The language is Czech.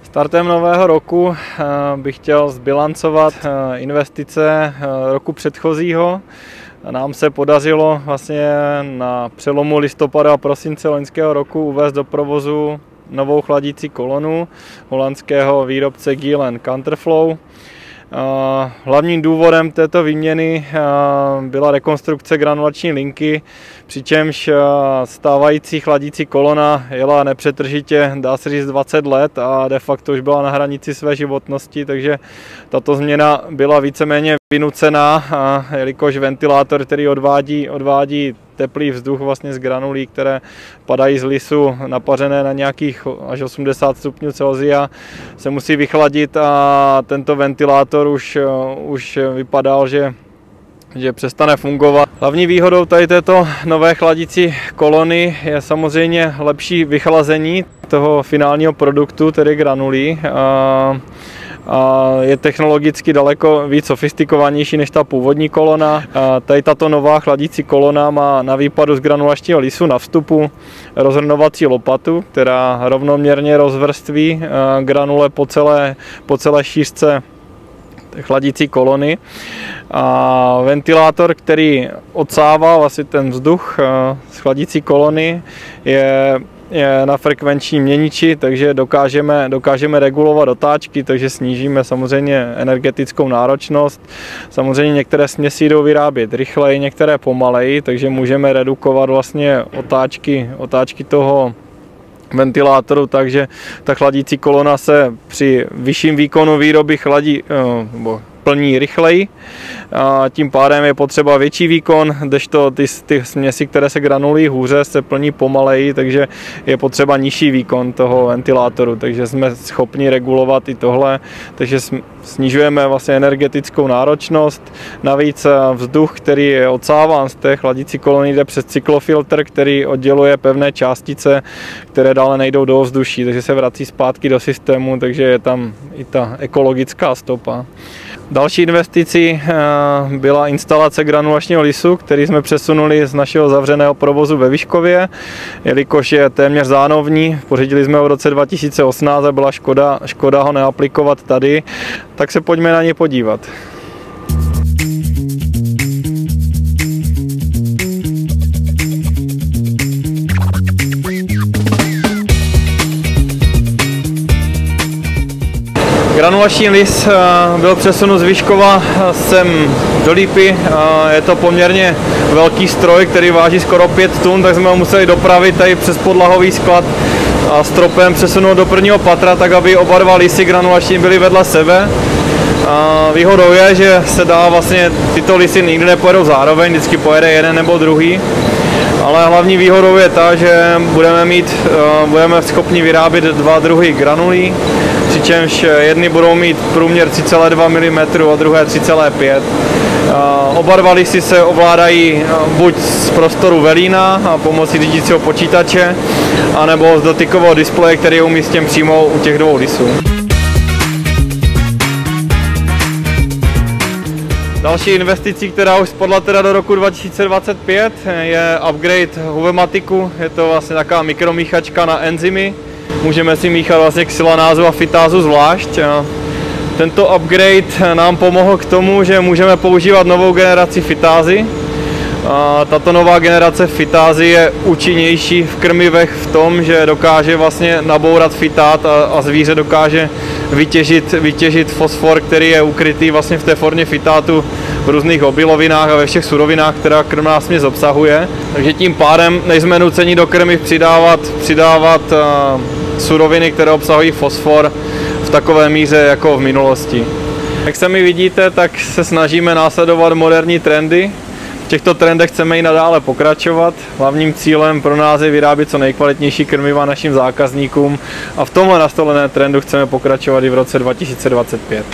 Startem nového roku bych chtěl zbilancovat investice roku předchozího. Nám se podařilo vlastně na přelomu listopadu a prosince loňského roku uvést do provozu novou chladící kolonu holandského výrobce Gielen Counterflow. Hlavním důvodem této výměny byla rekonstrukce granulační linky, přičemž stávající chladící kolona jela nepřetržitě, dá se říct, 20 let a de facto už byla na hranici své životnosti, takže tato změna byla víceméně vynucená, jelikož ventilátor, který odvádí teplý vzduch vlastně z granulí, které padají z lisu napařené na nějakých až 80 stupňů Celsia, se musí vychladit a tento ventilátor už vypadal, že přestane fungovat. Hlavní výhodou tady této nové chladící kolony je samozřejmě lepší vychlazení toho finálního produktu, tedy granulí. A je technologicky daleko víc sofistikovanější než ta původní kolona. Tady tato nová chladící kolona má na výpadu z granulačního lisu na vstupu rozhrnovací lopatu, která rovnoměrně rozvrství granule po celé šířce chladící kolony. A ventilátor, který odsává vlastně ten vzduch z chladící kolony, je na frekvenční měniči, takže dokážeme regulovat otáčky, takže snížíme samozřejmě energetickou náročnost. Samozřejmě některé směsi jdou vyrábět rychleji, některé pomaleji, takže můžeme redukovat vlastně otáčky toho ventilátoru, takže ta chladící kolona se při vyšším výkonu výroby plní rychleji. A tím pádem je potřeba větší výkon, kdežto ty směsi, které se granulují hůře, se plní pomaleji, takže je potřeba nižší výkon toho ventilátoru, takže jsme schopni regulovat i tohle, takže snižujeme vlastně energetickou náročnost. Navíc vzduch, který je odsáván z té chladící kolony, jde přes cyklofiltr, který odděluje pevné částice, které dále nejdou do ovzduší, takže se vrací zpátky do systému, takže je tam i ta ekologická stopa. Další investicí byla instalace granulačního lisu, který jsme přesunuli z našeho zavřeného provozu ve Vyškově, jelikož je téměř zánovní. Pořídili jsme ho v roce 2018 a byla škoda ho neaplikovat tady, tak se pojďme na ně podívat. Granulační lis byl přesunut z Vyškova sem do Lípy. Je to poměrně velký stroj, který váží skoro 5 tun, tak jsme ho museli dopravit tady přes podlahový sklad a stropem přesunout do prvního patra, tak aby oba dva lisy granulační byly vedle sebe. Výhodou je, že se dá vlastně tyto lisy nikdy nepojedou zároveň, vždycky pojede jeden nebo druhý. Ale hlavní výhodou je ta, že budeme schopni vyrábět dva druhy granulí, přičemž jedny budou mít průměr 3,2 mm a druhé 3,5 mm. Oba dva lisy se ovládají buď z prostoru velína a pomocí řídícího počítače, anebo z dotykového displeje, který je umístěn přímo u těch dvou lisů. Další investicí, která už spadla teda do roku 2025, je upgrade Huvematiku. Je to vlastně taková mikromíchačka na enzymy. Můžeme si míchat vlastně xylanázu a fitázu zvlášť. Tento upgrade nám pomohl k tomu, že můžeme používat novou generaci fitázy. Tato nová generace fitázy je účinnější v krmivech v tom, že dokáže vlastně nabourat fitát a zvíře dokáže vytěžit fosfor, který je ukrytý vlastně v té formě fitátu v různých obilovinách a ve všech surovinách, která krmná směs obsahuje. Takže tím pádem nejsme nuceni do krmiv přidávat suroviny, které obsahují fosfor v takové míře jako v minulosti. Jak sami vidíte, tak se snažíme následovat moderní trendy. V těchto trendech chceme i nadále pokračovat. Hlavním cílem pro nás je vyrábět co nejkvalitnější krmiva našim zákazníkům a v tomhle nastolené trendu chceme pokračovat i v roce 2025.